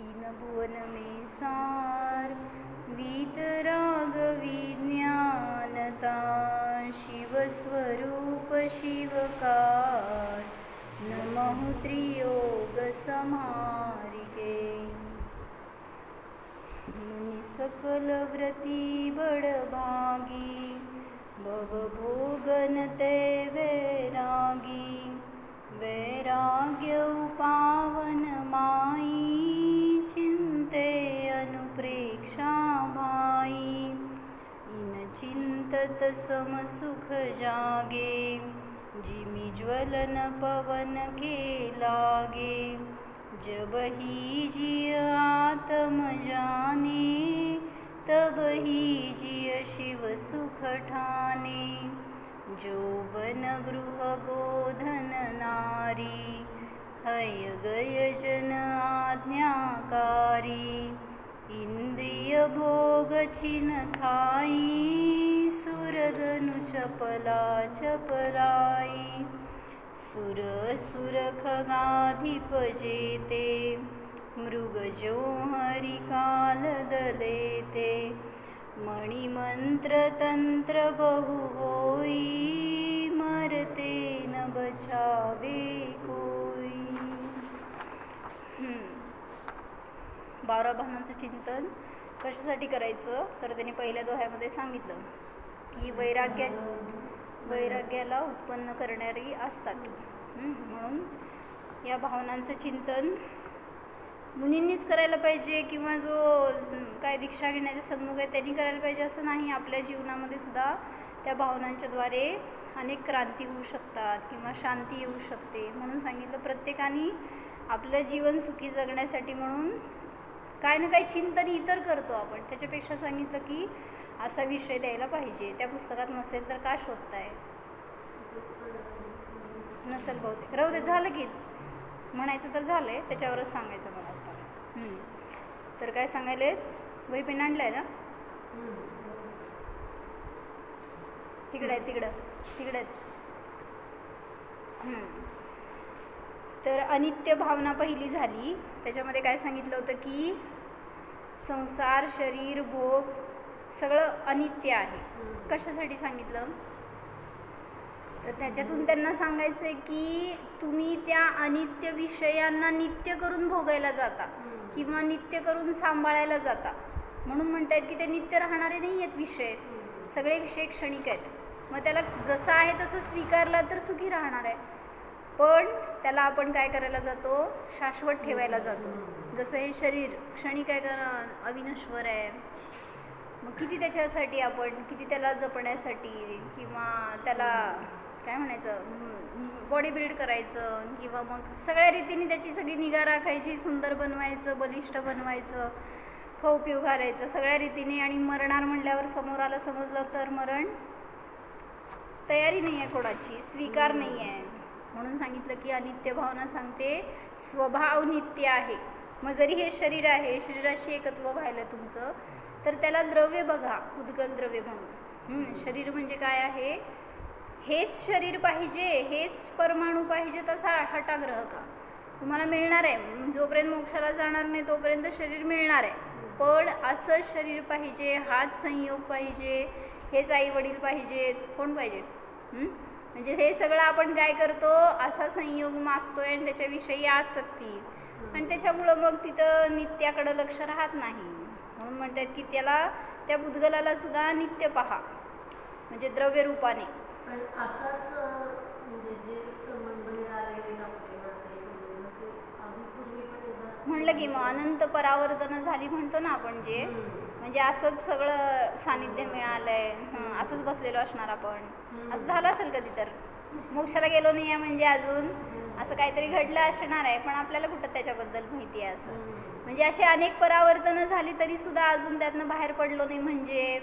तीन भुवन में सार वीतराग विज्ञानता शिव स्वरूप शिवकार नमः त्रियोग समारिके मुनि सकल व्रती बड़भागी भवभोगन ते वैरागी वैराग्य पावन माई चिंते अनुप्रेक्षा भाई इन चिंतत सम सुख जागे जिमि ज्वलन पवन के लागे जब ही जिय आत्म जाने तब ही जिय शिव सुख ठाने जौवन गृह गोधन नारी हय गय जन आज्ञाकारी इंद्रिय भोग छिन थाई सुरधनु चपला चपलाई सुर सुर खगाधिप जेते मृग जो हरि काल दलेते मणिमंत्र तंत्र बहु होई मरते न बचावे कोई। 12 भानांचं चिंतन कशासाठी करायचं तर त्यांनी पहिल्या दोह्यामध्ये सांगितलं की वैराग्याला उत्पन्न करणारी असतात म्हणून या भावनांचं चिंतन मुनींनीच करायला पाहिजे किंवा जो काय दीक्षा घेण्याच्या सन्मुख आहे त्यांनी करायला पाहिजे असं नाही। आपल्या जीवनामध्ये सुद्धा त्या भावनांच्याद्वारे अनेक क्रांती होऊ शकतात किंवा शांती येऊ शकते म्हणून सांगितलं प्रत्येकाने आपलं जीवन सुखी जगण्यासाठी म्हणून काय ना काय चिंतन इतर करतो आपण त्याच्यापेक्षा सांगितलं की असा विषय द्यायला पाहिजे। त्या पुस्तकात नसेल तर का शोधताय नसेल बहुतेक राहू दे झालं की म्हणायचं तर झालंय त्याच्यावरच सांगायचं मला आता। तर काय सांगायले वही पेन आणलाय ना तिकडे तिकडे तर अनित्य भावना पहिली झाली त्याच्यामध्ये काय सांगितलं होतं की संसार शरीर भोग सगळं अनित्य आहे। कशासाठी सांगितलं तर त्याच्यातून त्यांना सांगायचं आहे की तुम्ही त्या अनित्य विषयांना नित्य करून भोगायला जाता किंवा नित्य करून सांभाळायला जाता म्हणून म्हणतायत की ते नित्य राहणारे नाही आहेत विषय सगळे विषय क्षणिक आहेत मग त्याला जसं आहे तसं स्वीकारला तर सुखी राहणार आहे पण त्याला आपण काय करायला जातो शाश्वत ठेवायला जातो जसं हे शरीर क्षणिक आहे का अविनश्वर आहे मग किती त्याच्यासाठी आपण किती त्याला जपण्यासाठी किंवा त्याला काय म्हणायचं बॉडी बिल्ड करायचं किंवा मग सगळ्या रीतीने त्याची सगळी निगा राखायची सुंदर बनवायचं बलिष्ठ बनवायचं खाऊ पिऊ घालायचं सगळ्या रीतीने आणि मरणार म्हणल्यावर समोर आलं समजलं तर मरण तयारी नाही आहे कोणाची स्वीकार नाही आहे म्हणून सांगितलं की अनित्य भावना सांगते स्वभाव नित्य आहे मग जरी हे शरीर आहे शरीराशी एकत्व व्हायला तुमचं तर त्याला द्रव्य बघा उद्गल द्रव्य म्हणून शरीर म्हणजे काय आहे हेच शरीर पाहिजे हेच परमाणू पाहिजे तसा हठाग्रह का तुम्हाला मिळणार आहे जोपर्यंत मोक्षाला जाणार नाही तोपर्यंत शरीर मिळणार आहे पण असं शरीर पाहिजे हाच संयोग पाहिजे हेच आई वडील पाहिजेत कोण पाहिजे म्हणजे हे सगळं आपण काय करतो असा संयोग मागतोय आणि त्याच्याविषयी आसक्ती आणि त्याच्यामुळं मग तिथं नित्याकडं लक्ष राहत नाही म्हणून म्हणतात की त्याला त्या बुद्गलाला सुद्धा नित्य पहा म्हणजे द्रव्य रूपाने असाच म्हणजे जे संबंध आलेले म्हणलं की मग अनंत परावर्तन झाली म्हणतो ना आपण जे म्हणजे असंच सगळं सानिध्य मिळालंय असंच बसलेलो असणार आपण असं झालं असेल कधी तर मोक्षाला गेलो नाही आहे म्हणजे अजून असं काहीतरी घडलं असणार आहे पण आपल्याला कुठं त्याच्याबद्दल माहिती आहे असं म्हणजे असे अनेक परावर्तनं झाली तरी सुद्धा अजून त्यातनं बाहेर पडलो नाही म्हणजे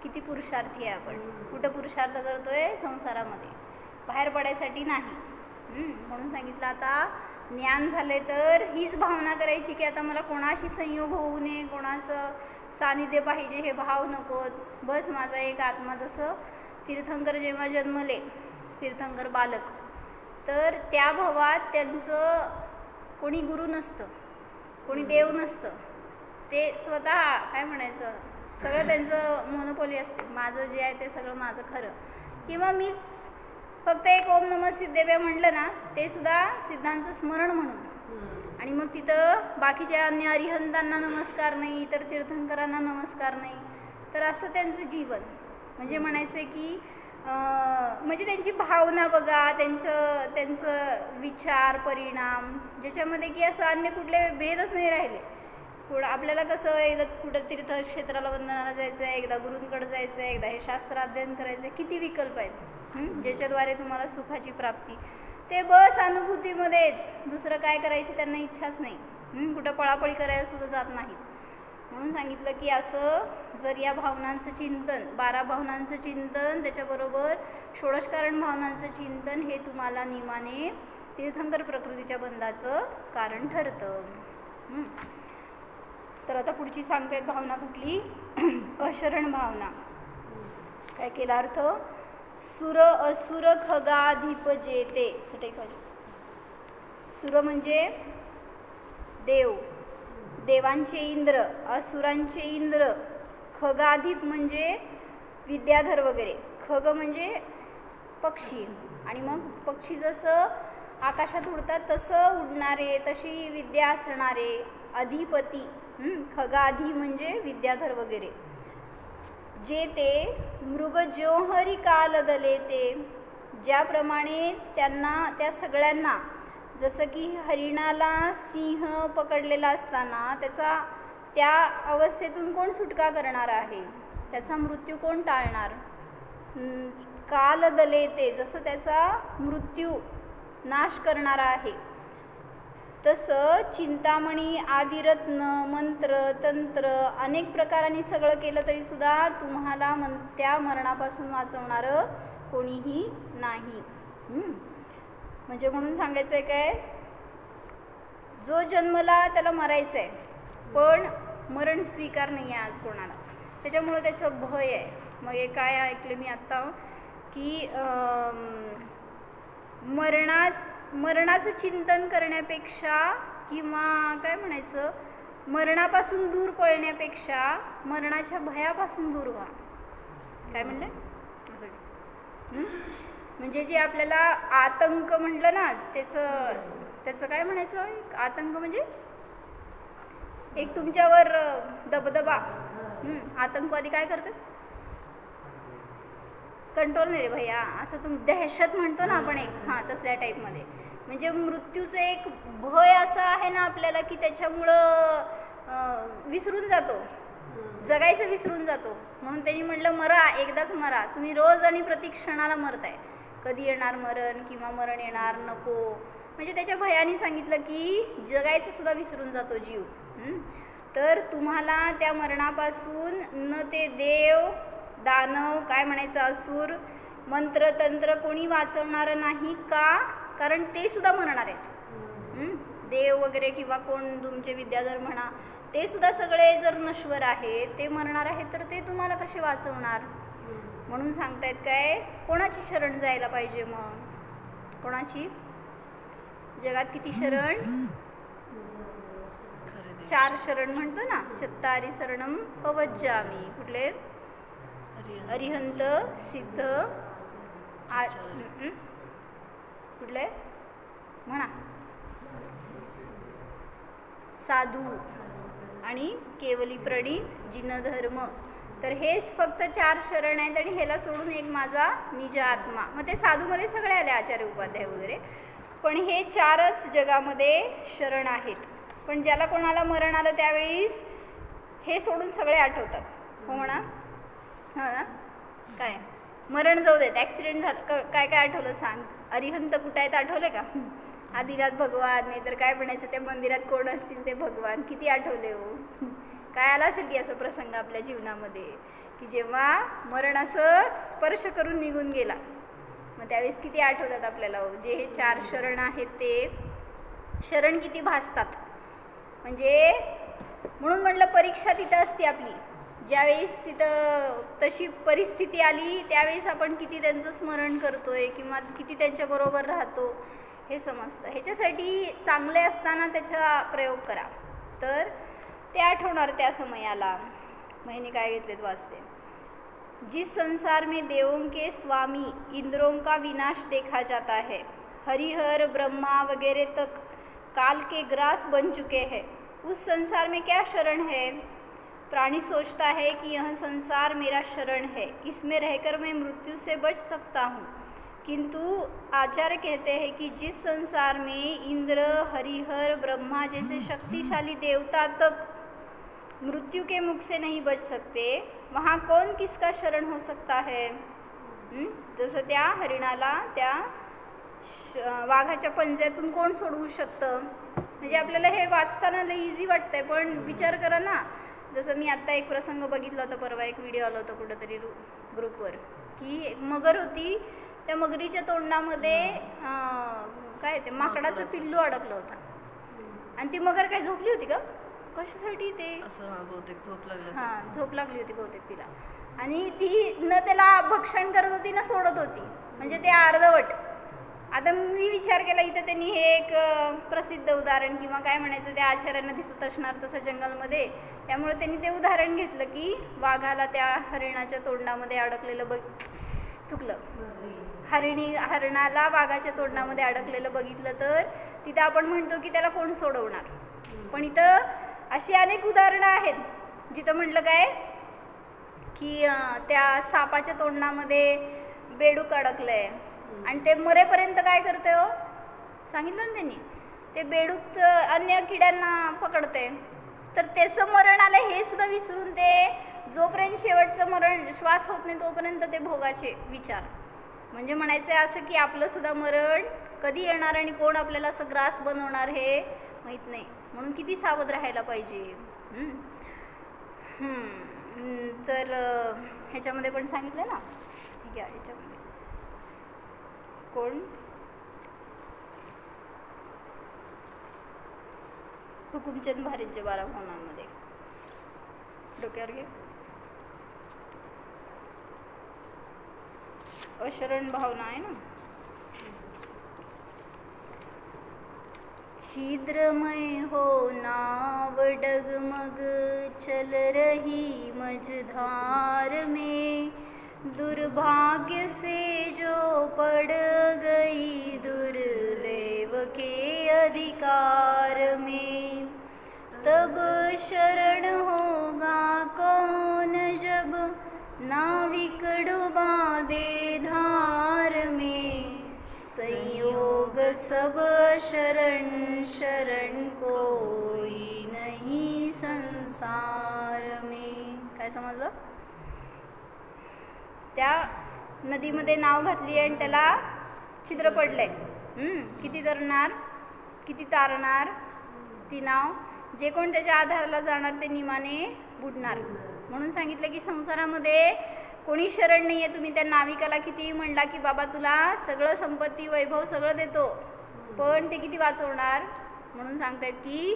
किती पुरुषार्थी आहे आपण कुठं पुरुषार्थ करतोय संसारामध्ये बाहेर पडायसाठी नाही म्हणून सांगितलं आता ज्ञान झाले तर हीच भावना करायची की आता मला कोणाशी संयोग होऊ नये कोणाचं सानिध्य पाहिजे हे भाव नको बस माझा एक आत्मा जसं तीर्थंकर जेव्हा जन्मले तीर्थंकर बालक तर त्या भावात त्यांचं कोणी गुरु नसतं कोणी देव नसतं, ते स्वतः काय म्हणायचं सगळं त्यांचं मोनोपोली असते, माझं जे आहे ते सगळं माझं खरं, किंवा मीच फक्त एक ओम नमः सिद्धेव्या म्हटलं ना ते सुद्धा सिद्धांचं स्मरण म्हणून, आणि मग तिथं बाकीच्या अन्य अरिहंतांना नमस्कार नाही, इतर तीर्थंकरांना नमस्कार नाही, तर असं त्यांचं जीवन. म्हणजे म्हणायचं आहे की म्हणजे त्यांची भावना बघा, त्यांचं विचार परिणाम ज्याच्यामध्ये की असं अन्य कुठले भेदच नाही राहिले. आपल्याला कसं एकदा कुठं तीर्थक्षेत्राला वंदनाला जायचं आहे, एकदा गुरूंकडे जायचं आहे, एकदा हे शास्त्र अध्ययन करायचं आहे, किती विकल्प आहेत ज्याच्याद्वारे तुम्हाला सुखाची प्राप्ती. ते बस अनुभूतीमध्येच, दुसरं काय करायची त्यांना इच्छाच नाही, कुठं पळापळी करायला सुद्धा जात नाहीत. म्हणून सांगितलं की असं जर या भावनांचं चिंतन, 12 भावनांचं चिंतन त्याच्याबरोबर षोडशकारण भावनांचं चिंतन हे तुम्हाला नियमाने तीर्थंकर प्रकृतीच्या बंधाचं कारण ठरतं. तर आता पुढची सांगतायत भावना कुठली, अशरण भावना. काय केला अर्थ, सुर असुर खगाधिप जेते. सुर म्हणजे देव, देवांचे इंद्र, असुरांचे इंद्र, खगाधिप म्हणजे विद्याधर वगैरे, खग म्हणजे पक्षी, आणि मग पक्षी जसं आकाशात उडतात तसं उडणारे, तशी विद्या असणारे अधिपती, खगाधी म्हणजे विद्याधर वगैरे, जे ते मृग जोहरी काल दले ते, ज्याप्रमाणे त्यांना त्या सगळ्यांना, जसं की हरिणाला सिंह पकडलेला असताना त्या अवस्थेतून कोण सुटका करणार आहे, त्याचा मृत्यू कोण टाळणार, काल दले ते, जसं त्याचा मृत्यू नाश करणारा आहे, तसं चिंतामणी आदिरत्न मंत्र तंत्र अनेक प्रकारांनी सगळं केलं तरी सुद्धा तुम्हाला त्या मरणापासून वाचवणारं कोणीही नाही. म्हणजे म्हणून सांगायचं आहे काय, जो जन्मला त्याला मरायचं आहे, पण मरण स्वीकार नाही आहे आज कोणाला, त्याच्यामुळं त्याचं भय आहे. मग हे काय ऐकलं मी आत्ता की मरणाचं चिंतन करण्यापेक्षा, किंवा काय म्हणायचं, मरणापासून दूर पळण्यापेक्षा मरणाच्या भयापासून दूर व्हा. काय म्हणलं, म्हणजे जे आपल्याला आतंक म्हटलं ना, त्याचं काय म्हणायचं, आतंक म्हणजे एक तुमच्यावर दबदबा. आतंकवादी काय करतात, कंट्रोल नाही रे भैया, असं दहशत म्हणतो ना आपण एक, तसल्या टाईपमध्ये. म्हणजे मृत्यूचं एक भय असं आहे ना आपल्याला की त्याच्यामुळं विसरून जातो, जगायचं विसरून जातो. म्हणून त्यांनी म्हटलं मरा, एकदाच मरा, तुम्ही रोज आणि प्रतिक्षणाला मरताय, कधी येणार मरण किंवा मरण येणार नको. म्हणजे त्याच्या भयाने सांगितलं की जगायचं सुद्धा विसरून जातो जीव. तर तुम्हाला त्या मरणापासून न ते देव दानव काय म्हणायचं असुर मंत्र तंत्र कोणी वाचवणारं नाही का, कारण ते सुद्धा मरणार आहेत. देव वगैरे किंवा कोण तुमचे विद्याधर म्हणा, ते सुद्धा सगळे जर नश्वर आहेत, ते मरणार आहेत, तर ते तुम्हाला कसे वाचवणार. म्हणून सांगतायत काय, कोणाची शरण जायला पाहिजे, मग कोणाची, जगात किती शरण, 4 शरण म्हणतो ना, चत्तारी शरणम पवज्जामी. कुठले, अरिहंत सिद्ध कुठले म्हणा, साधू आणि केवली प्रणित जिनधर्म. तर हेच फक्त 4 शरण आहेत, आणि ह्याला सोडून एक माझा निज आत्मा. मग ते साधूमध्ये सगळे आले, आचार्य उपाध्याय वगैरे, पण हे 4च जगामध्ये शरण आहेत. पण ज्याला कोणाला मरण आलं त्यावेळीस हे सोडून सगळे आठवतात. हो म्हणा, हो ना, काय मरण जाऊ देत, ॲक्सिडेंट झालं, काय काय आठवलं सांग, अरिहंत कुठं आहेत आठवले का, आदिनाथ भगवान, नाही तर काय म्हणायचं त्या मंदिरात कोण असतील ते भगवान, किती आठवले हो. काय आला असेल की असं प्रसंग आपल्या जीवनामध्ये की जेव्हा मरण असं स्पर्श करून निघून गेला, मग त्यावेळेस किती आठवतात आपल्याला हो. जे हे 4 शरण आहेत ते शरण किती भासतात. म्हणजे म्हणून म्हटलं परीक्षा तिथं असते आपली, ज्यावेळेस तिथं तशी परिस्थिती आली त्यावेळेस आपण किती त्यांचं स्मरण करतोय किंवा किती त्यांच्याबरोबर राहतो हे समजतं. ह्याच्यासाठी चांगले असताना त्याचा प्रयोग करा, तर ते आठवणार त्या समयाला. महिने काय घेतलेत वाचते. जिस संसार में देवों के स्वामी इंद्रों का विनाश देखा जाता है, हरिहर ब्रह्मा वगैरह तक काल के ग्रास बन चुके हैं, उस संसार में क्या शरण है? प्राणी सोचता है कि यह संसार मेरा शरण है, इसमें रहकर मैं मृत्यु से बच सकता हूँ, किंतु आचार्य कहते हैं कि जिस संसार में इंद्र, हरिहर, ब्रह्मा जैसे शक्तिशाली देवता तक मृत्यु के मुख से नहीं बच सकते, वहाँ कौन किसका शरण हो सकता है? जसं त्या हरिणाला त्या वाघाच्या पंज्यातून कोण सोडवू शकतं? म्हणजे आपल्याला हे वाचताना लई इझी वाटतंय, पण विचार करा ना. जसं मी आत्ता एक प्रसंग बघितला होता, परवा एक व्हिडिओ आला होता कुठंतरी ग्रुपवर, की एक मगर होती, त्या मगरीच्या तोंडामध्ये काय ते माकडाचं पिल्लू अडकलं होतं, आणि ती मगर काय झोपली होती का? कशासाठी ते असं बहुतेक झोप लागली. हां, झोप लागली होती बहुतेक तिला, आणि ती न त्याला भक्षण करत होती ना सोडत होती, म्हणजे ते अर्धवट. आता मी विचार केला इथं त्यांनी हे एक प्रसिद्ध उदाहरण किंवा काय म्हणायचं, त्या आचार्यांना दिसत असणार तसं जंगलमध्ये, त्यामुळे त्यांनी ते उदाहरण घेतलं की वाघाला त्या हरिणाच्या तोंडामध्ये अडकलेलं चुकलं, हरणाला वाघाच्या तोंडामध्ये अडकलेलं बघितलं तर तिथं आपण म्हणतो की त्याला कोण सोडवणार. पण इथं अशी अनेक उदाहरणं आहेत जिथं म्हटलं काय की त्या सापाच्या तोंडामध्ये बेडूक अडकलंय आणि ते मरेपर्यंत काय करते हो, सांगितलं ना त्यांनी, ते बेडूक अन्य किड्यांना पकडते, तर त्याचं मरण आलं हे सुद्धा विसरून ते जोपर्यंत शेवटचं मरण श्वास होत नाही तोपर्यंत ते भोगाचे विचार. म्हणजे म्हणायचं आहे असं की आपलं सुद्धा मरण कधी येणार आणि कोण आपल्याला असं ग्रास बनवणार हे माहीत नाही, म्हणून किती सावध राहायला पाहिजे. तर ह्याच्यामध्ये पण सांगितलं ना, ठीक आहे, ह्याच्यामध्ये कोण हुकुमचंद भारीचे 12 भावनांमध्ये डोक्यावर घे. अशरण भावना आहे ना. छिद्रमय हो नाव डगमग चल रही मझधार में, दुर्भाग्य से जो पड़ गई दुर्लभ के अधिकार में, तब शरण होगा कौन जब नाविक डुबा दे धार में, संयोग सब शरण शरण कोई नहीं संसार में. काय समजलं? त्या नदीमध्ये नाव घातली आणि त्याला छिद्र पडलंय, किती तरणार, किती तारणार ती नाव, जे कोण त्याच्या आधाराला जाणार ते निमाने बुडणार. म्हणून सांगितलं की संसारामध्ये कोणी शरण नाही आहे. तुम्ही त्या नाविकाला कितीही म्हणला की बाबा तुला सगळं संपत्ती वैभव सगळं देतो, पण ते किती वाचवणार. म्हणून सांगतायत की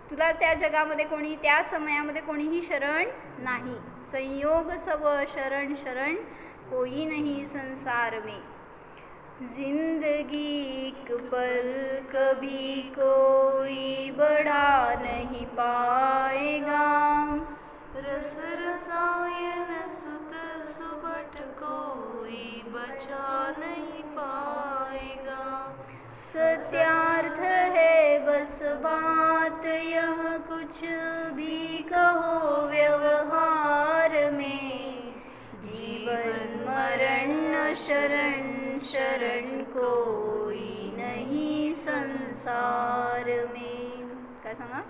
तुला त्या जगामध्ये कोणी, त्या समयामध्ये कोणीही शरण नाही. संयोग सब शरण शरण कोई नहीं संसार में, जिंदगी एक पल कभी कोई बढ़ा नहीं पाएगा, रस रसायन सुत सुबट कोई बचा नहीं पाएगा, सत्यार्थ है बस बात यह कुछ भी कहो व्यवहार में, जीवन मरण शरण शरण कोई नहीं संसार में. काय सांगा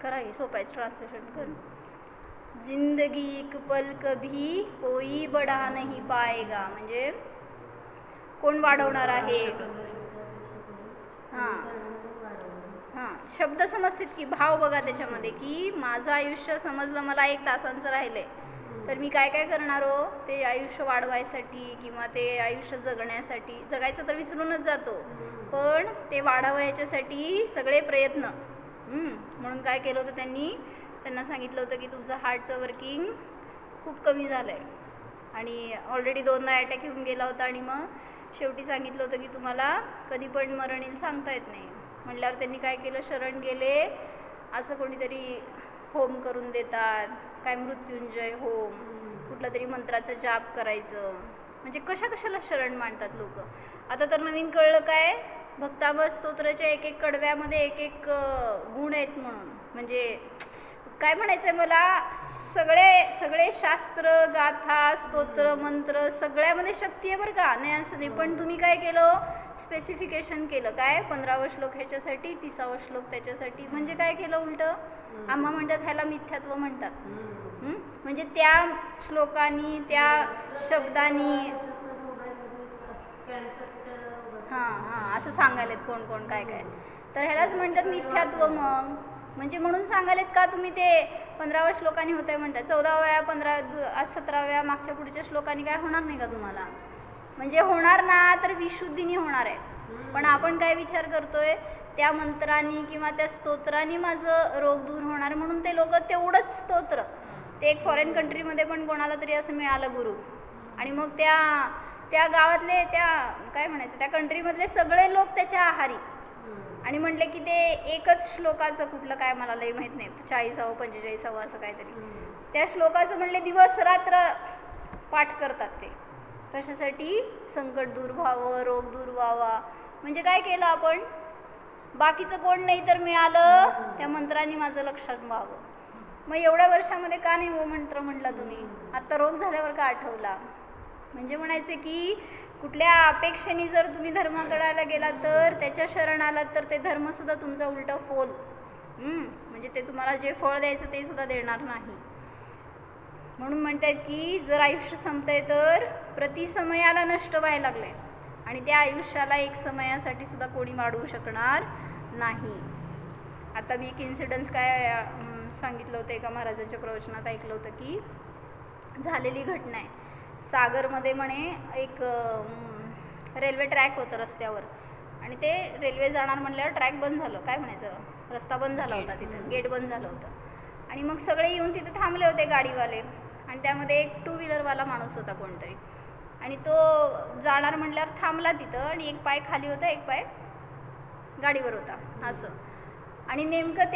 करा ही सोपायचं ट्रान्सलेशन कर. जिंदगी एक पल कभी कोई बढ़ा नहीं पाएगा म्हणजे कोण वाढवणार आहे. हां हां, शब्द समजतात की भाव बघा त्याच्यामध्ये, की माझं आयुष्य समजलं मला 1 तासांचं राहिलंय तर मी काय काय करणार हो, ते आयुष्य वाढवायसाठी किंवा ते आयुष्य जगण्यासाठी, जगायचं तर विसरूनच जातो पण ते वाढावं याच्यासाठी सगळे प्रयत्न. म्हणून काय केलं होतं त्यांना सांगितलं होतं की तुमचं हार्टचं वर्किंग खूप कमी झालं आहे आणि ऑलरेडी 2दा अटॅक येऊन गेला होता आणि मग शेवटी सांगितलं होतं की तुम्हाला कधी पण मरण येईल सांगता येत नाही. म्हटल्यावर त्यांनी काय केलं, शरण गेले. असं कोणीतरी होम करून देतात, काय मृत्युंजय होम, कुठला तरी मंत्राचा जाप करायचं. म्हणजे कशाला शरण मांडतात लोक. आता तर नवीन कळलं काय, भक्तामृत स्तोत्राच्या एक एक कडव्यामध्ये एक एक गुण आहेत म्हणून. म्हणजे काय म्हणायचं आहे मला, सगळे शास्त्र, गाथा, स्तोत्र, मंत्र सगळ्यामध्ये शक्ती आहे बरं का, नाही असं नाही. पण तुम्ही काय केलं, स्पेसिफिकेशन केलं. काय 15वा श्लोक ह्याच्यासाठी, 30वा श्लोक त्याच्यासाठी. म्हणजे काय केलं उलटं, आम्हा म्हणतात ह्याला मिथ्यात्व म्हणतात. म्हणजे त्या श्लोकांनी, त्या शब्दांनी हां असं सांगायलेत कोण कोण काय काय. तर ह्यालाच म्हणतात मिथ्यात्व. मग म्हणजे म्हणून सांगायलेत का तुम्ही ते 15व्या श्लोकांनी होत आहे म्हणतात, 14व्या 17व्या मागच्या पुढच्या श्लोकांनी काय होणार नाही का तुम्हाला. म्हणजे होणार ना, तर विशुद्धीने होणार आहे. पण आपण काय विचार करतोय, त्या मंत्रांनी किंवा त्या स्तोत्रांनी माझं रोग दूर होणार म्हणून ते लोक तेवढंच स्तोत्र. ते एक फॉरेन कंट्रीमध्ये पण कोणाला तरी असं मिळालं गुरु, आणि मग त्या गावातले, त्या काय म्हणायचं, त्या कंट्रीमधले सगळे लोक त्याच्या आहारी. आणि म्हटले की ते एकच श्लोकाचं कुठलं काय मला लई माहीत नाही, 40वा 45वा असं काहीतरी, त्या श्लोकाचं म्हणले दिवस रात्र पाठ करतात ते. कशासाठी, संकट दूर व्हावं, रोग दूर व्हावा. म्हणजे काय केलं आपण, बाकीचं कोण नाही तर मिळालं, त्या मंत्रांनी माझं लक्षात व्हावं. मग एवढ्या वर्षामध्ये का नाही वो मंत्र म्हटला तुम्ही, आत्ता रोग झाल्यावर का आठवला. म्हणजे म्हणायचं की कुठल्या अपेक्षेने जर तुम्ही धर्माकडे गेला तर, त्याच्या शरण आलात तर ते धर्मसुद्धा तुमचं उलटं फोल, म्हणजे ते तुम्हाला जे फळ द्यायचं ते सुद्धा देणार नाही. म्हणून म्हणतात की जर आयुष्य संपतंय तर प्रतिसमयाला नष्ट व्हायला लागले, आणि त्या आयुष्याला एक समयासाठी सुद्धा कोणी वाढवू शकणार नाही. आता मी एक इन्सिडन्स काय सांगितलं होतं, एका महाराजांच्या प्रवचनात ऐकलं होतं की झालेली घटना आहे. सागरमध्ये म्हणे एक रेल्वे ट्रॅक होतं रस्त्यावर, आणि ते रेल्वे जाणार म्हणल्यावर ट्रॅक बंद झालं, काय म्हणायचं, रस्ता बंद झाला होता, तिथं गेट बंद झालं होतं. आणि मग सगळे येऊन तिथे थांबले होते गाडीवाले, आणि त्यामध्ये एक 2 व्हीलरवाला माणूस होता कोणतरी, आणि तो जाणार म्हटल्यावर थांबला तिथं, आणि एक पाय खाली होता, एक पाय गाडीवर होता असं. आणि नेमकं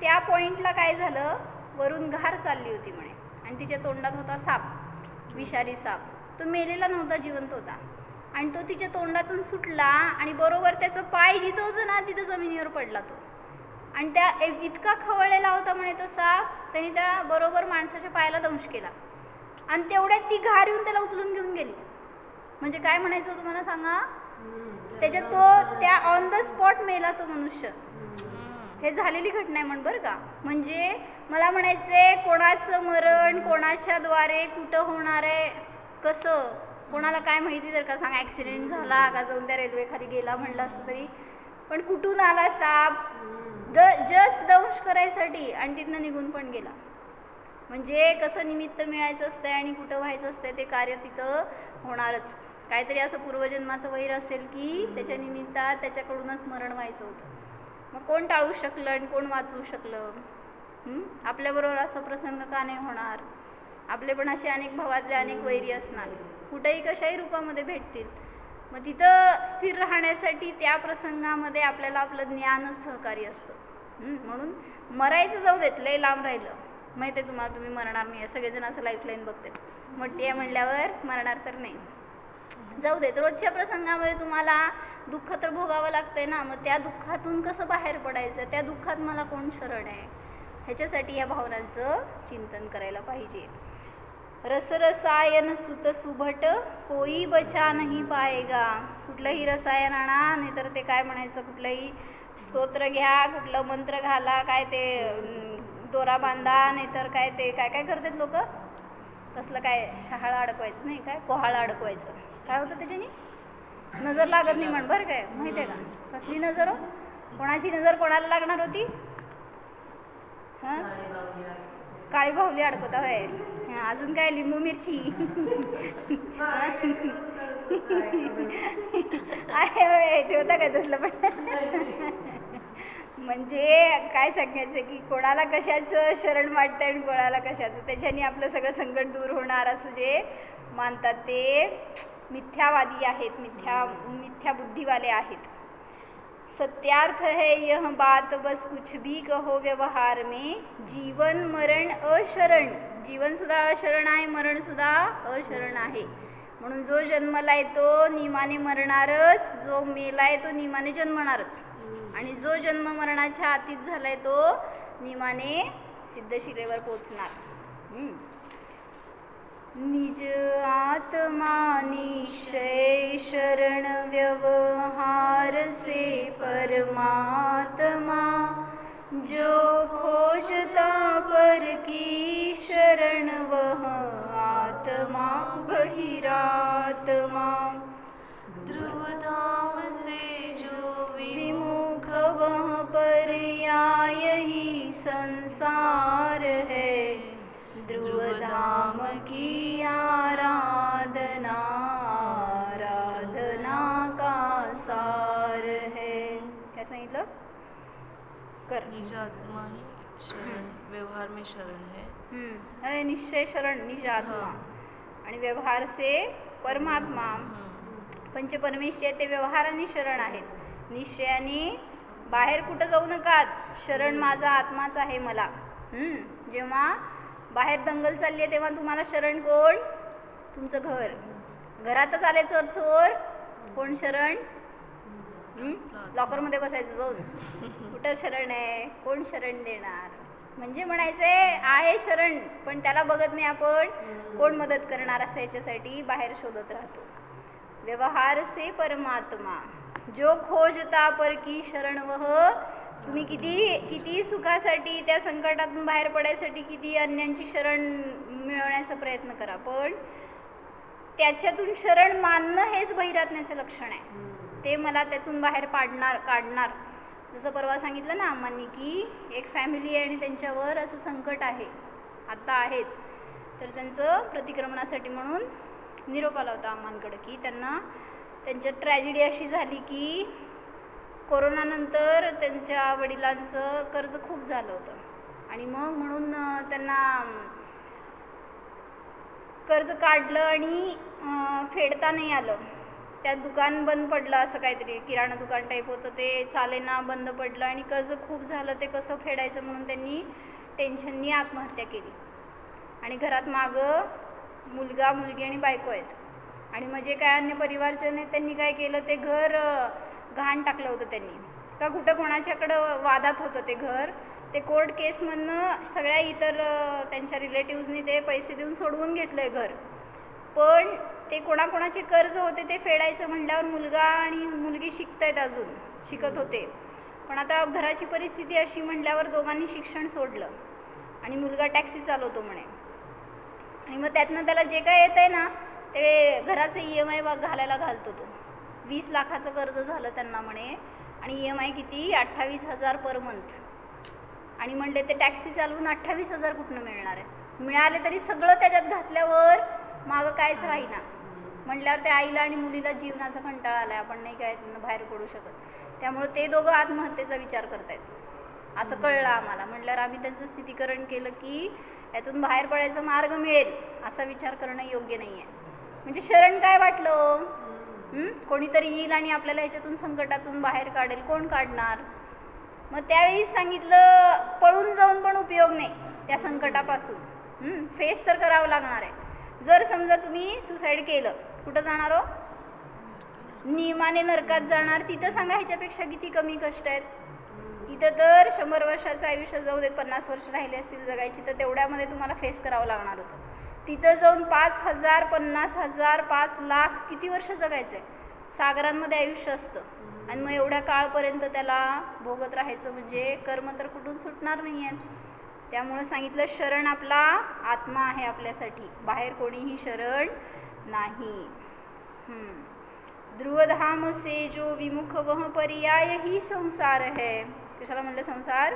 त्या पॉईंटला काय झालं, वरून घार चालली होती म्हणे, आणि तिच्या तोंडात होता साप, विषारी साप. तो मेलेला नव्हता, जिवंत होता, आणि तो तिच्या तोंडातून सुटला, आणि बरोबर त्याचं पाय जिथं होतं ना तिथं जमिनीवर पडला तो. आणि त्या इतका खवळलेला होता म्हणे तो साप, त्यांनी त्या बरोबर माणसाच्या पायाला दंश केला, आणि तेवढ्यात ती घार येऊन त्याला उचलून घेऊन गेली. म्हणजे काय म्हणायचं तुम्हाला सांगा, त्याच्यात तो त्या ऑन द स्पॉट मेला तो मनुष्य. हे झालेली घटना आहे म्हण बरं का. म्हणजे मला म्हणायचंय, कोणाचं मरण कोणाच्याद्वारे कुठं होणार आहे, कसं, कोणाला काय माहिती तर का सांग. ॲक्सिडेंट झाला का, जाऊन त्या रेल्वे खाली गेला म्हणलं असतं तरी, पण कुठून आला साप, जस्ट दंश करायसाठी, आणि तिथनं निघून पण गेला. म्हणजे कसं निमित्त मिळायचं असतंय आणि कुठं व्हायचं असतंय ते कार्य तिथं होणारच. काहीतरी असं पूर्वजन्माचं वैर असेल की त्याच्या निमित्तात त्याच्याकडूनच मरण व्हायचं होतं. मग कोण टाळू शकलं आणि कोण वाचवू शकलं. आपल्याबरोबर असा प्रसंग का नाही होणार. आपले पण असे अनेक भावातले अनेक वैरी असणार, कुठेही कशाही रूपामध्ये भेटतील. मग तिथं स्थिर राहण्यासाठी त्या प्रसंगामध्ये आपल्याला आपलं ज्ञानच सहकारी असतं. म्हणून मरायचं जाऊ देत, लय लांब राहिलं माहिती आहे तुम्हाला, तुम्ही मरणार नाही. सगळेजण असं लाईफलाईन बघतात, मोठी आहे म्हणल्यावर मरणार तर नाही, जाऊ देत. रोजच्या प्रसंगामध्ये तुम्हाला दुःख तर भोगावं लागतंय ना, मग त्या दुःखातून कसं बाहेर पडायचं, त्या दुःखात मला कोण शरण आहे, ह्याच्यासाठी या भावनांचं चिंतन करायला पाहिजे. रसरसायन सुत सुभट कोई बचा नाही पाएगा. कुठलंही रसायन आणा, नाहीतर ते काय म्हणायचं, कुठलंही स्तोत्र घ्या, कुठलं मंत्र घाला, काय ते दोरा बांधा, नाहीतर काय ते काय काय करतात लोक, तसलं काय शहाळा अडकवायचं नाही, काय कोहाळा अडकवायचं, काय होतं त्याच्यानी, नजर लागत नाही म्हण बरं काय, माहिती आहे का. कसली नजर हो, कोणाची नजर कोणाला लागणार होती. हां, काळी बाहुली अडकवता होय. अजून काय, लिंबू मिरची आहे होय, ठेवता काय तसलं पण. म्हणजे काय सांगायचं की कोणाला कशाचं शरण वाटतं आणि कोणाला कशाचं, त्याच्याने आपलं सगळं संकट दूर होणार असं जे मानतात ते मिथ्यावादी आहेत, मिथ्या बुद्धिवाले आहेत. सत्यार्थ है यह बात बस कुछ भी कहो व्यवहार में जीवन मरण अशरण जीवन सुद्धा अशरण आहे मरण सुद्धा अशरण आहे म्हणून जो जन्मलाय तो नियमाने मरणारच जो मेलाय तो नियमाने जन्मणारच आणि जो जन्म मरणाच्या अतीत झालाय तो नियमाने सिद्धशिलेवर पोचणार निज आत्मा निश्चय शरण व्यवहार से परमात्मा जो खोजता पर की शरण वह आत्मा बहिरात्मा ध्रुव धाम से जो विमुख वह पर्याय ही संसार है ध्रुव धाम की आराधना आराधना का सार है. काय सांगितलं कर निज आत्मा ही शरण व्यवहार में शरण है. अरे निश्चय शरण निज आत्मा आणि व्यवहार से परमात्मा पंचपरमेश्वर ते व्यवहाराने शरण आहेत निश्चयाने बाहेर कुठं जाऊ नका शरण माझा आत्माच आहे मला. जेव्हा बाहेर दंगल चालली आहे तेव्हा तुम्हाला शरण कोण तुमचं घर घरातच आले चोर चोर कोण शरण लॉकरमध्ये बसायचं जाऊन कुठं शरण आहे कोण शरण देणार म्हणजे म्हणायचंय आहे शरण पण त्याला बघत नाही आपण कोण मदत करणार असं याच्यासाठी बाहेर शोधत राहतो. व्यवहार से परमात्मा जो खोजता पर की शरण वह तुम्ही किती सुखासाठी त्या संकटातून बाहेर पडायसाठी किती अन्यांची शरण मिळवण्याचा प्रयत्न करा पण त्याच्यातून शरण मानणं हेच बहिरात्म्याचं लक्षण आहे. ते मला त्यातून बाहेर काढणार. जसं परवा सांगितलं ना अम्मांनी की एक फॅमिली आहे आणि त्यांच्यावर असं संकट आहे आता आहेत तर त्यांचं प्रतिक्रमणासाठी म्हणून निरोप आला होता अम्मांकडे की त्यांना त्यांच्यात ट्रॅजेडी अशी झाली की कोरोनानंतर त्यांच्या वडिलांचं कर्ज खूप झालं होतं आणि मग म्हणून त्यांना कर्ज काढलं आणि फेडता नाही आलं. त्यात दुकान बंद पडलं असं काहीतरी किराणा दुकान टाईप होतं ते चालेना बंद पडलं आणि कर्ज खूप झालं ते कसं फेडायचं म्हणून त्यांनी टेन्शननी आत्महत्या केली. आणि घरात मागं मुलगा मुलगी आणि बायको आहेत आणि म्हणजे काय अन्य परिवारजन आहेत त्यांनी काय केलं ते घर घाण टाकलं होतं त्यांनी का कुठं कोणाच्याकडं वादात होतं ते घर ते कोर्ट केसमधनं सगळ्या इतर त्यांच्या रिलेटिव्सनी ते पैसे देऊन सोडवून घेतलं आहे घर पण ते कोणाकोणाचे कर्ज होते ते फेडायचं म्हटल्यावर मुलगा आणि मुलगी अजून शिकत होते पण आता घराची परिस्थिती अशी म्हटल्यावर दोघांनी शिक्षण सोडलं आणि मुलगा टॅक्सी चालवतो म्हणे आणि मग त्यातनं त्याला जे काय येत आहे ना ते घराचं EMI घालायला घालतो तो 20 लाखाचं कर्ज झालं त्यांना म्हणे आणि EMI किती 28,000 पर मंथ आणि म्हणले ते टॅक्सी चालवून 28,000 कुठनं मिळणार आहे मिळाले तरी सगळं त्याच्यात घातल्यावर मागं काहीच राहीना म्हटल्यावर त्या आईला आणि मुलीला जीवनाचा कंटाळा आला आपण नाही काय बाहेर पडू शकत त्यामुळे ते दोघं आत्महत्येचा विचार करतायत असं कळलं आम्हाला म्हटल्यावर आम्ही त्यांचं स्थितीकरण केलं की यातून बाहेर पडायचा मार्ग मिळेल असा विचार करणं योग्य नाही आहे. म्हणजे शरण काय वाटलं कोणीतरी येईल आणि आपल्याला याच्यातून संकटातून बाहेर काढेल कोण काढणार मग त्यावेळीच सांगितलं पळून जाऊन पण उपयोग नाही त्या संकटापासून फेस तर करावं लागणार आहे. जर समजा तुम्ही सुसाईड केलं कुठं जाणार हो नियमाने नरकात जाणार तिथं सांगा ह्याच्यापेक्षा किती कमी कष्ट आहेत. इथं तर 100 वर्षाचं आयुष्य जाऊ देत 50 वर्ष राहिले असतील जगायची तर तेवढ्यामध्ये तुम्हाला फेस करावं लागणार होतं. तिथं जाऊन 5,000 50,000 5 लाख किती वर्ष जगायचं आहे सागरांमध्ये आयुष्य असतं आणि मग एवढ्या काळपर्यंत त्याला भोगत राहायचं म्हणजे कर्म तर कुठून सुटणार नाही आहेत. त्यामुळं सांगितलं शरण आपला आत्मा आहे आपल्यासाठी बाहेर कोणीही शरण नाही. ध्रुवधाम से जो विमुख वह पर्याय ही संसार है. कशाला म्हणलं संसार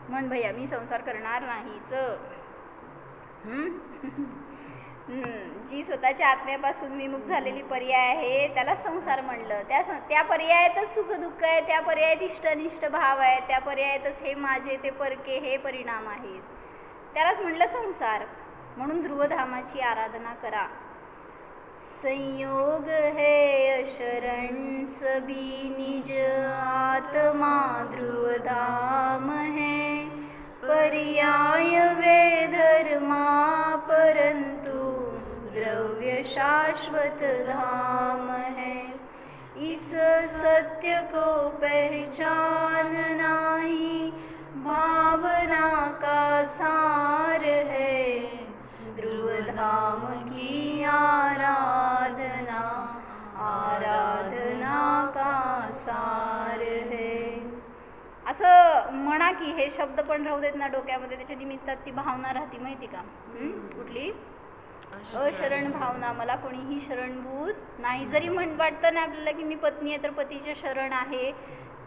म्हण भैया मी संसार करणार नाहीच. जी स्वतःच्या आत्म्यापासून विमुख झालेली पर्याय आहे त्याला संसार म्हणलं. त्या पर्यायातच सुखदुःख आहे त्या पर्यायात इष्टनिष्ठ भाव आहे त्या पर्यायातच हे माझे ते परके हे परिणाम आहेत त्यालाच म्हणलं संसार. म्हणून ध्रुवधामाची आराधना करा. संयोग है शरण सभी निज आत्मा ध्रुव धाम है, पर्याय वे धर्मा परंतु द्रव्य शाश्वत धाम है। इस सत्य को पहचान नाही, भावना का सार है, ध्रुव धाम की आराधना, आराधना का सार है। असं म्हणा की हे शब्द पण राहू देत ना डोक्यामध्ये, त्याच्या निमित्तात ती भावना राहते माहिती का? कुठली? अशरण भावना, मला कोणीही शरणभूत नाही. जरी वाटतं ना आपल्याला की मी पत्नी आहे तर पतीचे शरण आहे,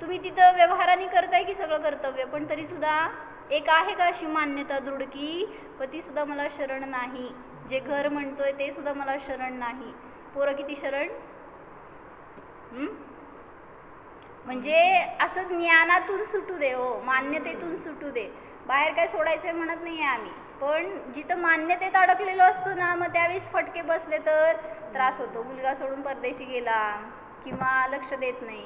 तुम्ही तिथं व्यवहाराने करताय की सगळं कर्तव्य, पण तरीसुद्धा एक आहे का अशी मान्यता दृढ की पतीसुद्धा मला शरण नाही, जे घर म्हणतोय ते सुद्धा मला शरण नाही. पोरं किती शरण? म्हणजे असं ज्ञानातून सुटू दे हो, मान्यतेतून सुटू दे. बाहेर काय सोडायचं आहे म्हणत नाही आहे आम्ही, पण जिथं मान्यतेत अडकलेलो असतो ना, मग त्यावेळेस फटके बसले तर त्रास होतो. मुलगा सोडून परदेशी गेला किंवा लक्ष देत नाही,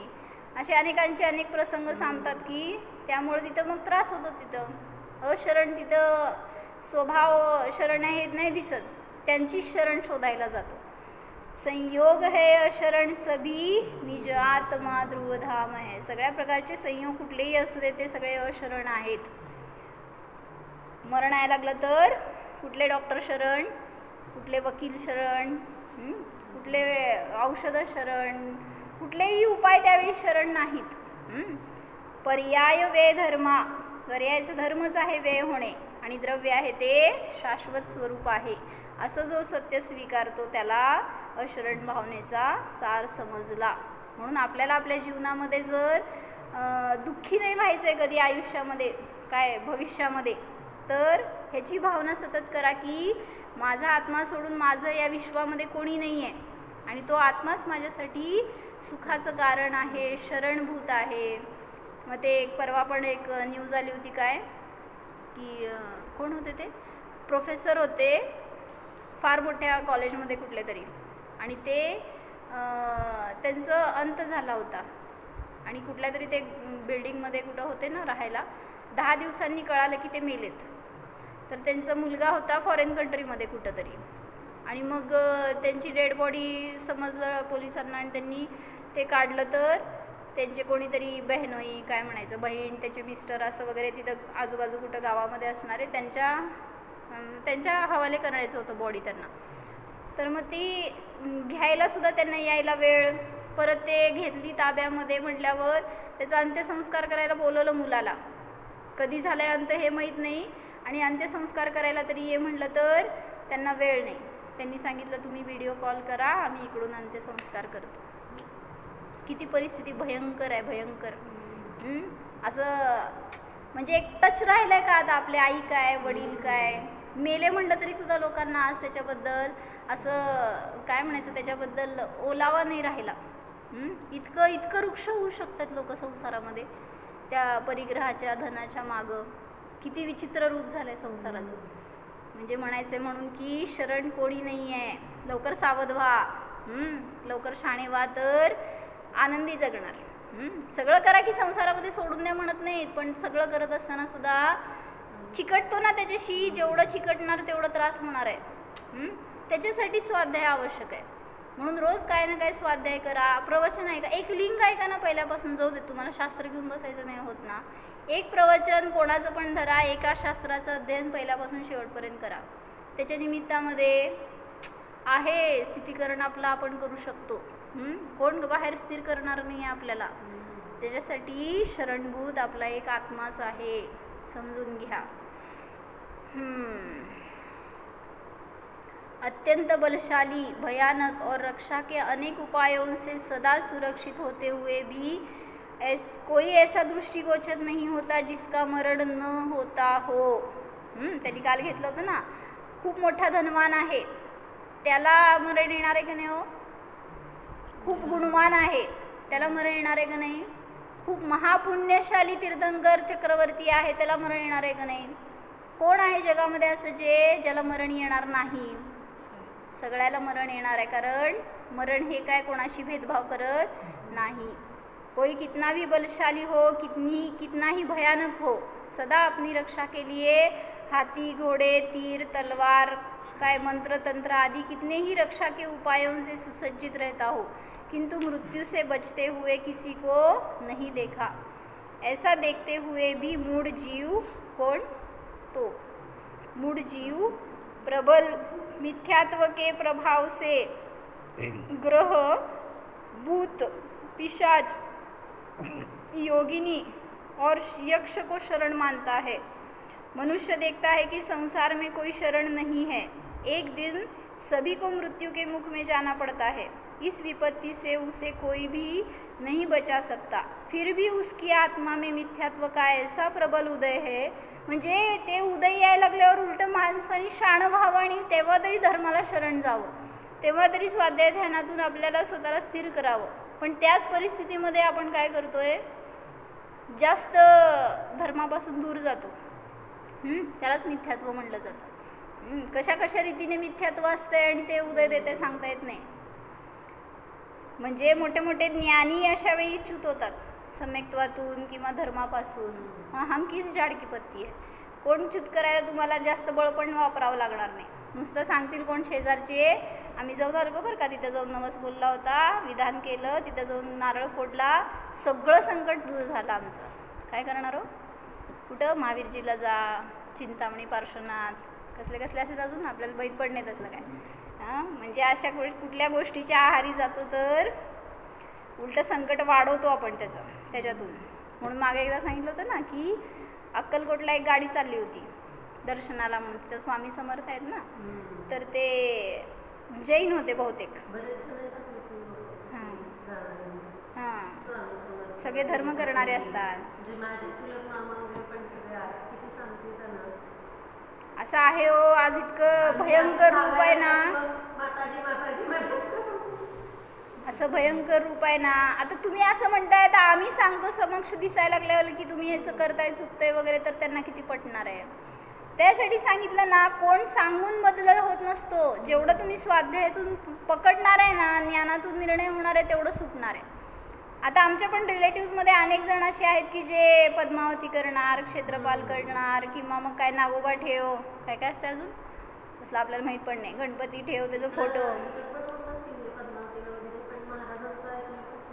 असे अनेकांचे अनेक प्रसंग सांगतात की त्यामुळे तिथं मग त्रास होतो. तिथं अशरण, तिथं स्वभाव शरण आहे नाही दिसत, त्यांची शरण शोधायला जातो. संयोग है अशरण सभी निज आत्मा ध्रुव धाम है. सगळ्या प्रकारचे संयोग कुठलेही असू दे ते सगळे अशरण आहेत. मरण यायला लागलं तर कुठले डॉक्टर शरण, कुठले वकील शरण, कुठले औषध शरण, कुठलेही उपाय त्यावेळी शरण नाहीत. पर्याय वे धर्मा, पर्यायाचा धर्मच आहे वे होणे, आणि द्रव्य आहे ते शाश्वत स्वरूप आहे. असं जो सत्य स्वीकारतो त्याला अशरण भावनेचा सार समजला. म्हणून आपल्याला आपल्या जीवनामध्ये जर दुःखी नाही व्हायचं आहे कधी आयुष्यामध्ये, काय भविष्यामध्ये, तर ह्याची भावना सतत करा की माझा आत्मा सोडून माझं या विश्वामध्ये कोणी नाही आहे, आणि तो आत्माच माझ्यासाठी सुखाचं कारण आहे, शरणभूत आहे. मग ते एक परवा पण एक न्यूज आली होती काय की कोण होते ते प्रोफेसर होते फार मोठ्या कॉलेजमध्ये कुठले तरी, आणि ते त्यांचं अंत झाला होता, आणि कुठल्या तरी ते बिल्डिंगमध्ये कुठं होते ना राहायला, 10 दिवसांनी कळालं की ते मेलेत. तर त्यांचा मुलगा होता फॉरेन कंट्रीमध्ये कुठं तरी, आणि मग त्यांची डेड बॉडी समजलं पोलिसांना, आणि त्यांनी ते काढलं तर त्यांचे कोणीतरी बहिणोई, काय म्हणायचं, बहीण, त्याचे मिस्टर असं वगैरे तिथं आजूबाजू कुठं गावामध्ये असणारे त्यांच्या हवाले करायचं होतं बॉडी त्यांना. तर मग ती घ्यायलासुद्धा त्यांना यायला वेळ, परत ते घेतली ताब्यामध्ये म्हटल्यावर त्याचा अंत्यसंस्कार करायला बोलवलं मुलाला. कधी झालं आहे अंत हे माहीत नाही, आणि अंत्यसंस्कार करायला तरी ये म्हटलं तर त्यांना वेळ नाही. त्यांनी सांगितलं तुम्ही व्हिडिओ कॉल करा, आम्ही इकडून अंत्यसंस्कार करतो. किती परिस्थिती भयंकर आहे, भयंकर. असं म्हणजे एक टच राहिलं आहे का आता आपले आई काय वडील काय मेले म्हटलं तरी सुद्धा लोकांना आज त्याच्याबद्दल असं काय म्हणायचं, त्याच्याबद्दल ओलावा नाही राहिला. इतकं वृक्ष होऊ शकतात लोक संसारामध्ये, त्या परिग्रहाच्या धनाच्या मागं. किती विचित्र रूप झालं आहे संसाराचं. म्हणजे म्हणायचं म्हणून की शरण कोणी नाही आहे, लवकर सावध व्हा, लवकर शाणे व्हा, तर आनंदी जगणार. सगळं करा की संसारामध्ये सोडून द्या म्हणत नाहीत, पण सगळं करत असताना सुद्धा चिकटतो ना त्याच्याशी, जेवढं चिकटणार तेवढं त्रास होणार आहे. त्याच्यासाठी स्वाध्याय आवश्यक आहे. म्हणून रोज काय ना काय स्वाध्याय करा, प्रवचन ऐका, एक लिंक ऐका ना पहिल्यापासून. जाऊ दे तुम्हाला शास्त्र घेऊन बसायचं नाही होत ना, एक प्रवचन कोणाचं पण धरा, एका शास्त्राचं अध्ययन पहिल्यापासून शेवटपर्यंत करा. त्याच्या निमित्तामध्ये आहे स्थितीकरण आपलं आपण करू शकतो. कोण बाहेर स्थिर करणार नाही आहे आपल्याला. त्याच्यासाठी शरणभूत आपला एक आत्माच आहे, समजून घ्या. अत्यंत बलशाली, भयानक और रक्षा के अनेक उपायों से सदा सुरक्षित होते हुए भी कोई ऐसा दृष्टिगोचर नहीं होता जिसका मरण न होता हो. त्यांनी काल घेतलं होतं ना, खूप मोठा धनवान आहे त्याला मरण येणार आहे का नाही हो. खूप गुणवान आहे त्याला मरण येणार आहे का नाही. खूप महापुण्यशाली तीर्थंकर चक्रवर्ती आहे त्याला मरण येणार आहे का नाही. कोण आहे जगामध्ये असं ज्याला मरण येणार नाही. सगळ्याला मरण येणार आहे, कारण मरण हे काय कोणाशी भेदभाव करत नाही. कोई कितना भी बलशाली हो, कितना ही भयानक हो, सदा अपनी रक्षा के लिए हाथी, घोड़े, तीर, तलवार, काय मंत्र तंत्र आदि कितने ही रक्षा के उपायों से सुसज्जित रहता हो, किंतु मृत्यु से बचते हुए किसी को नहीं देखा. ऐसा देखते हुए भी मूढ़ जीव कौन? तो मूढ़ जीव प्रबल मिथ्यात्व के प्रभाव से ग्रह, भूत, पिशाच, योगिनी और यक्ष को शरण मानता है. मनुष्य देखता है कि संसार में कोई शरण नहीं है. एक दिन सभी को मृत्यु के मुख में जाना पड़ता है. इस विपत्ति से उसे कोई भी नहीं बचा सकता. फिर भी उसकी आत्मा में मिथ्यात्व का ऐसा प्रबल उदय है, म्हणजे ते उदय यायला लागल्यावर उलटं माणसाने शाणं व्हावं आणि तेव्हा तरी धर्माला शरण जावं, तेव्हा तरी स्वाध्याय ध्यानातून आपल्याला स्वतःला स्थिर करावं. पण त्याच परिस्थितीमध्ये आपण काय करतोय, जास्त धर्मापासून दूर जातो. त्यालाच मिथ्यात्व म्हटलं जातं. कशा कशा रीतीने मिथ्यात्व असते आणि ते उदय देते सांगता येत नाही. म्हणजे मोठे मोठे ज्ञानी अशा वेळी च्युत होतात सम्यक्त्वातून किंवा धर्मापासून. हम किस झाड की पत्ती आहे. कोण च्युत करायला तुम्हाला जास्त बळ पण वापरावं लागणार नाही. नुसतं सांगतील कोण शेजारचे, आम्ही जाऊन आलो बरं का, तिथं जाऊन नवस बोलला होता, विधान केलं, तिथं जाऊन नारळ फोडला, सगळं संकट दूर झालं आमचं. काय करणार हो? कुठं महावीरजीला जा, चिंतामणी, पार्श्वनाथ, कसले कसले असेल अजून आपल्याला माहीत पडणे तसलं काय. म्हणजे अशा कुठल्या गोष्टीच्या आहारी जातो तर उलटं संकट वाढवतो आपण त्याच्यातून. म्हणून मागे एकदा सांगितलं होतं ना की अक्कलकोटला एक गाडी चालली होती दर्शनाला म्हणून, तिथं स्वामी समर्थ आहेत ना, तर ते जैन होते बहुतेक. हां, सगळे धर्म करणारे असतात. असं आहे हो, आज इतकं भयंकर रूप आहे ना, असं भयंकर रूप आहे ना. आता तुम्ही असं म्हणताय, तर आम्ही सांगतो समक्ष दिसायला लागल्यावर की तुम्ही ह्याचं करताय, चुकतंय वगैरे, तर त्यांना किती पटणार आहे. त्यासाठी सांगितलं ना, कोण सांगून बदल होत नसतो. जेवढं तुम्ही स्वाध्यायातून पकडणार आहे ना, ज्ञानातून निर्णय होणार आहे, तेवढं सुटणार आहे. आता आमच्या पण रिलेटिव्समध्ये अनेक जण असे आहेत की जे पद्मावती करणार, क्षेत्रपाल करणार, किंवा मग काय नागोबा ठेव, काय काय असतं अजून असलं आपल्याला माहीत पण नाही, गणपती ठेव, त्याचा फोटो.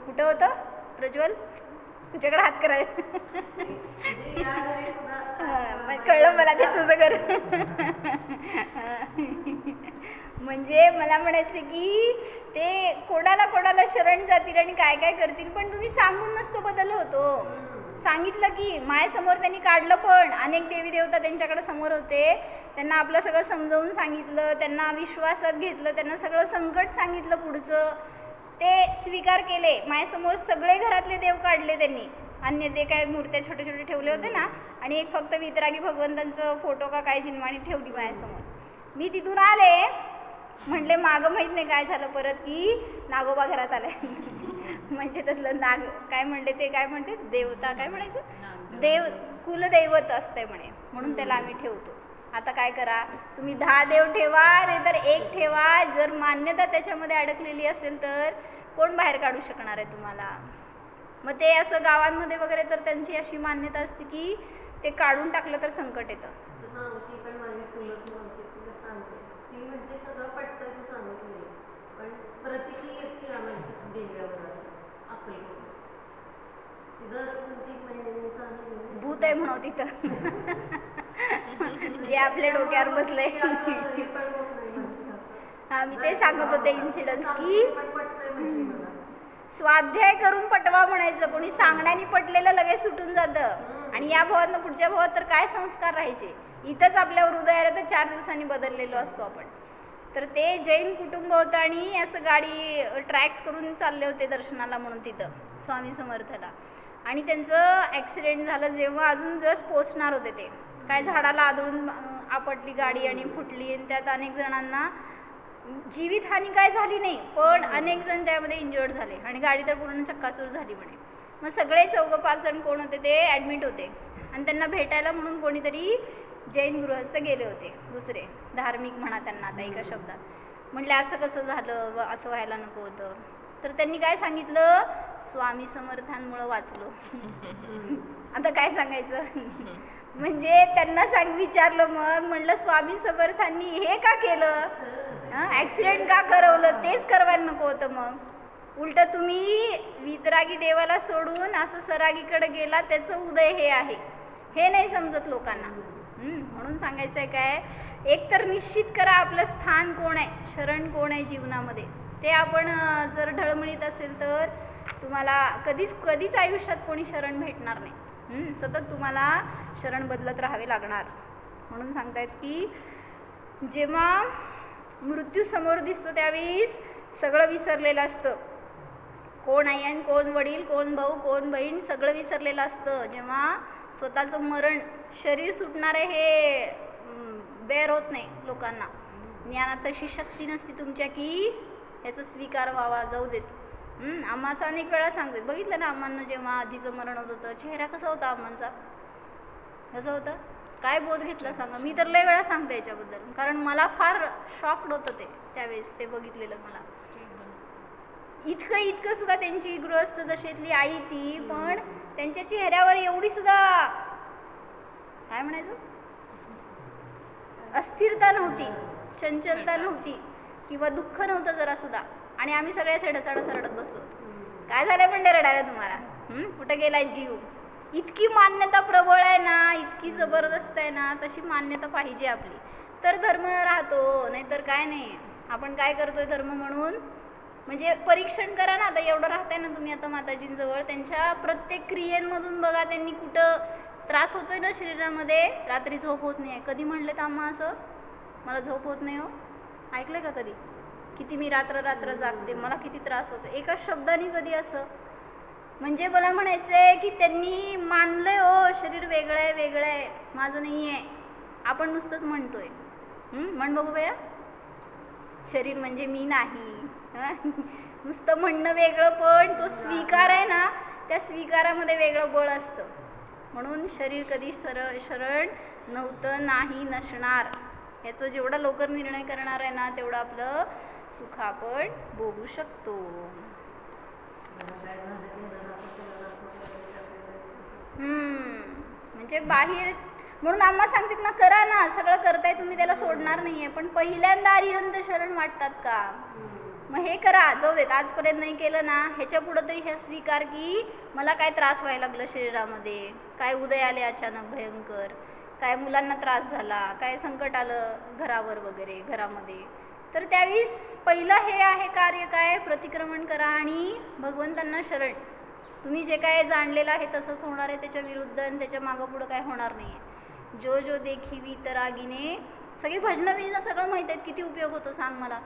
कुठं होतं प्रज्वल? तुझ्याकडे हात करायला कळलं मला ते तुझं घर. म्हणजे मला म्हणायचं की ते कोणाला शरण जातील आणि काय काय करतील, पण तुम्ही सांगून नसतो बदल होतो. सांगितलं की मायेसमोर त्यांनी काढलं, पण अनेक देवी देवता त्यांच्याकडे समोर होते, त्यांना आपलं सगळं समजावून सांगितलं, त्यांना विश्वासात घेतलं, त्यांना सगळं संकट सांगितलं पुढचं, ते स्वीकार केले. माझ्यासमोर सगळे घरातले देव काढले त्यांनी, अन्य ते काय मूर्त्या छोटे छोटे ठेवले होते ना, आणि एक फक्त वितरागी भगवंतांचं फोटो का काय जिनवाणी ठेवली माझ्यासमोर. मी तिथून आले, म्हणले मागं माहीत नाही काय झालं परत की नागोबा घरात आले. म्हणजे तसलं नाग काय म्हणले, ते काय म्हणते देवता, काय म्हणायचं, देव कुलदैवत असते म्हणे, म्हणून त्याला आम्ही ठेवतो. आता काय करा तुम्ही, 10 देव ठेवा नाही तर 1 ठेवा. जर मान्यता त्याच्यामध्ये अडकलेली असेल तर कोण बाहेर काढू शकणार आहे तुम्हाला. मग ते असं गावांमध्ये वगैरे तर त्यांची अशी मान्यता असते की ते काढून टाकलं तर संकट येतं. मावशी पण माझी चुलत मावशी तिला सांगते, ती म्हणते सगळं पटतंय तू सांगितलं, पण प्रतिक्रियेची आम्हाला तिथे गेल्यावर अक्कलकोट तिथं 3 महिन्यांनी सांगितलं भूत आहे म्हणून तिथं जे आपल्या डोक्यावर बसलंय. मी ते सांगत होते इन्सिडन्स की स्वाध्याय करून पटवा म्हणायचं, कोणी सांगण्याने पटलेलं लगेच सुटून जातं, आणि या भावातनं पुढच्या भावात तर काय संस्कार राहायचे. इथंच आपल्या हृदयाला तर 4 दिवसांनी बदललेलो असतो आपण. तर ते जैन कुटुंब होतं आणि असं गाडी ट्रॅक्स करून चालले होते दर्शनाला म्हणून तिथं स्वामी समर्थला, आणि त्यांचं ॲक्सिडेंट झालं. जेव्हा अजून जस्ट पोचणार होते ते काय झाडाला आदळून आपटली गाडी आणि फुटली, आणि त्यात अनेक जणांना जीवितहानी काय झाली नाही, पण अनेक जण त्यामध्ये इंजर्ड झाले, आणि गाडी तर पूर्ण चक्काचूर झाली म्हणे. मग सगळे 4-5 जण कोण होते ते ॲडमिट होते, आणि त्यांना भेटायला म्हणून कोणीतरी जैन गृहस्थ गेले होते, दुसरे धार्मिक म्हणा त्यांना आता एका शब्दात. म्हटले असं कसं झालं व असं व्हायला नको होतं. तर त्यांनी काय सांगितलं, स्वामी समर्थांमुळं वाचलो. आता काय सांगायचं. म्हणजे त्यांना विचारलं, मग म्हटलं स्वामी समर्थांनी हे का केलं, ॲक्सिडेंट का करवलं, तेच करवायला नको होतं. मग उलट तुम्ही वितरागी देवाला सोडून असं सरागीकडे गेला, त्याचं उदय हे आहे, हे नाही समजत लोकांना. म्हणून सांगायचं आहे काय, एक तर निश्चित करा आपलं स्थान कोण आहे, शरण कोण आहे जीवनामध्ये. ते आपण जर ढळमळीत असेल तर तुम्हाला कधीच आयुष्यात कोणी शरण भेटणार नाही. सतत तुम्हाला शरण बदलत राहावे लागणार. म्हणून सांगतायत की जेव्हा मृत्यू समोर दिसतो त्यावेळेस सगळं विसरलेलं असतं. कोण आई आणि कोण वडील, कोण भाऊ, कोण बहीण, सगळं विसरलेलं असतं. जेव्हा स्वतःचं मरण, शरीर सुटणार आहे हे बेर होत नाही लोकांना. ज्ञानात तशी शक्ती नसती तुमच्या की ह्याचं स्वीकार व्हावा, जाऊ देत. आम्हा असं अनेक वेळा सांगते, बघितलं ना आम्हाला जेव्हा आजीचं मरण होत होतं, चेहरा कसा होता आम्हांचा, कसं होतं, काय बोध घेतला सांगा. मी तर लय वेळा सांगते याच्याबद्दल, कारण मला फार शॉक्ड होतं ते त्यावेळेस ते बघितलेलं. मला इतकं सुद्धा त्यांची गृहस्थ दशेतली आई ती, पण त्यांच्या चेहऱ्यावर एवढी सुद्धा काय म्हणायचं अस्थिरता नव्हती, चंचलता नव्हती किंवा दुःख नव्हतं जरा सुद्धा. आणि आम्ही सगळे ढसाढस रडत बसलो होतो. काय झालं म्हणले रडायला तुम्हाला, कुठं गेलाय जीव. इतकी मान्यता प्रबळ आहे ना, इतकी जबरदस्त आहे ना, तशी मान्यता पाहिजे आपली तर धर्म राहतो, नाहीतर काय नाही. आपण काय करतोय धर्म म्हणून, म्हणजे परीक्षण करा ना. आता एवढं राहताय ना तुम्ही आता माताजींजवळ, त्यांच्या प्रत्येक क्रियेमधून बघा त्यांनी कुठं त्रास होतोय ना शरीरामध्ये. रात्री झोप होत नाही. कधी म्हणलेत आम्हा असं, मला झोप होत नाही हो, ऐकलं का कधी, किती मी रात्र जागते, मला किती त्रास होतो, एका शब्दाने कधी असं. म्हणजे मला म्हणायचं आहे की त्यांनी मानलंय हो शरीर वेगळं आहे, माझं नाही आहे. आपण नुसतंच म्हणतोय. म्हण बघू बया, शरीर म्हणजे मी नाही. नुसतं म्हणणं वेगळं, पण तो स्वीकार आहे ना, त्या स्वीकारामध्ये वेगळं बळ असतं. म्हणून शरीर कधी शरण नव्हतं, नाही, नसणार. याचं जेवढा लवकर निर्णय करणार आहे ना, तेवढं आपलं सुख आपण भोगू शकतो. म्हणजे बाहेर म्हणून आम्हा सांगतात ना, करा ना, सगळं करताय तुम्ही, त्याला सोडणार नाहीये, पण पहिल्यांदा अरिहंत शरण वाटतात का, मग हे करा, जाऊ देत. आजपर्यंत नाही केलं ना, ह्याच्या पुढं तरी हे स्वीकार की मला काय त्रास व्हायला लागलं शरीरामध्ये, काय उदय आले अचानक भयंकर, काय मुलांना त्रास झाला, काय संकट आलं घरावर वगैरे घरामध्ये, तर त्यावेळेस पहिलं हे आहे कार्य काय, प्रतिक्रमण करा आणि भगवंतांना शरण. तुम्ही जे काय जाणलेलं आहे तसंच होणार आहे, त्याच्या विरुद्ध आणि त्याच्या मागं पुढं काय होणार नाही आहे. जो जो देखी वितरागीने, सगळी भजनं सगळं माहीत आहेत, किती उपयोग होतो सांग मला.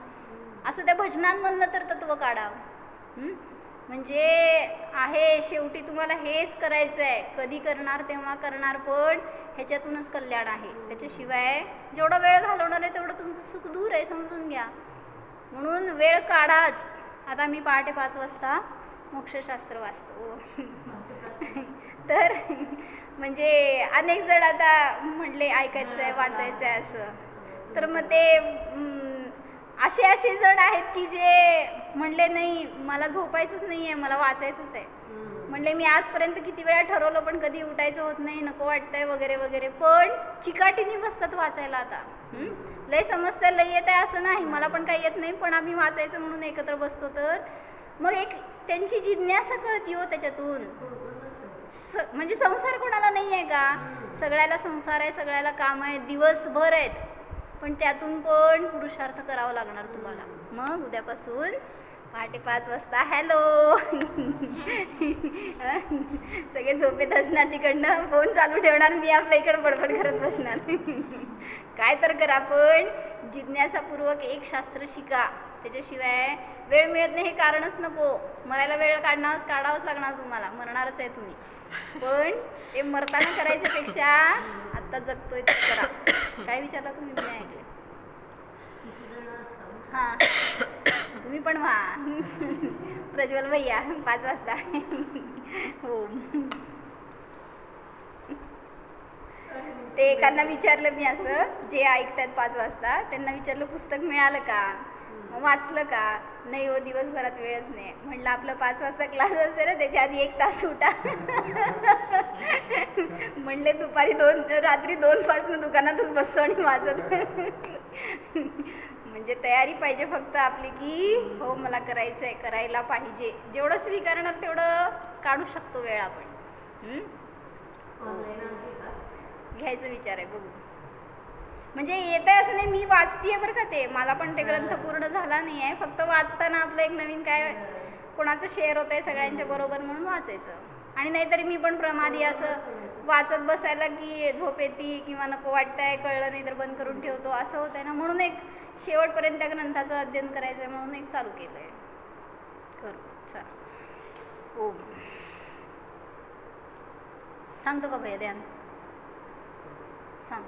असं त्या भजनांमधनं तर तत्व काढा. म्हणजे आहे शेवटी तुम्हाला हेच करायचं आहे, कधी करणार तेव्हा करणार, पण ह्याच्यातूनच कल्याण आहे. त्याच्याशिवाय जेवढा वेळ घालवणार आहे तेवढं तुमचं सुख दूर आहे, समजून घ्या. म्हणून वेळ काढाच. आता मी पहाटे 5 वाजता मोक्षशास्त्र वाचतो. तर म्हणजे अनेक जण आता म्हटले ऐकायचं आहे, वाचायचं आहे असं, तर मग ते असे जण आहेत की जे म्हणले नाही मला झोपायचंच नाही आहे, मला वाचायचंच आहे. म्हणले मी आजपर्यंत किती वेळा ठरवलं पण कधी उठायचं होत नाही, नको वाटतंय वगैरे वगैरे, पण चिकाटीने बसतात वाचायला. आता लय समजतंय, लय येत आहे असं नाही, मला पण काही येत नाही, पण आम्ही वाचायचं म्हणून एकत्र बसतो. तर मग एक त्यांची जिज्ञासा कळती हो त्याच्यातून. म्हणजे संसार कोणाला नाही आहे का, सगळ्याला संसार आहे, सगळ्याला काम आहे, दिवसभर आहेत, पण त्यातून पण पुरुषार्थ करावा लागणार तुम्हाला. मग उद्यापासून पहाटे 5 वाजता हॅलो सगळे झोपेत असणार, तिकडनं फोन चालू ठेवणार, मी आपल्या इकडं बडबड करत बसणार. काय तर करा, पण जिज्ञासापूर्वक एक शास्त्र शिका. त्याच्याशिवाय वेळ मिळत नाही हे कारणच नको. मरायला वेळ काढावंच लागणार तुम्हाला, मरणारच आहे तुम्ही, पण ते मरताना करायच्यापेक्षा आत्ता जगतोय ते करा. काय विचारला तुम्ही, मी ऐकले. हां, तुम्ही पण व्हा. प्रज्वल भैया 5 वाजता. हो, ते एकांना विचारलं मी, असं जे ऐकतात 5 वाजता त्यांना विचारलं पुस्तक मिळालं का, मग वाचलं का? नाही हो, दिवसभरात वेळच नाही. म्हटलं आपलं 5 वाजता क्लास असते ना, त्याच्या आधी 1 तास उठा. म्हणले रात्री 2 पासून दुकानातच बसतो आणि वाचत. म्हणजे तयारी पाहिजे फक्त आपली की हो मला करायचं आहे, करायला पाहिजे. जेवढं स्वीकारणार तेवढं काढू शकतो वेळ आपण. ऑनलाईन आहे का? घ्यायचा विचार आहे, बघू. म्हणजे येत आहे असं नाही, मी वाचतीये बरं का. ते मला पण ते ग्रंथ पूर्ण झाला नाही आहे. फक्त वाचताना आपलं एक नवीन काय कोणाचं शेअर होत आहे सगळ्यांच्या बरोबर म्हणून वाचायचं. आणि नाहीतरी मी पण प्रमादी असं वाचत बसायला की झोप येते किंवा नको वाटतंय, कळलं नाही तर बंद करून ठेवतो, असं होत आहे ना. म्हणून एक शेवटपर्यंत त्या ग्रंथाचं अध्ययन करायचं आहे म्हणून एक चालू केलं आहे. करू चला. ओम सांगतो का भैया ध्यान? सांग.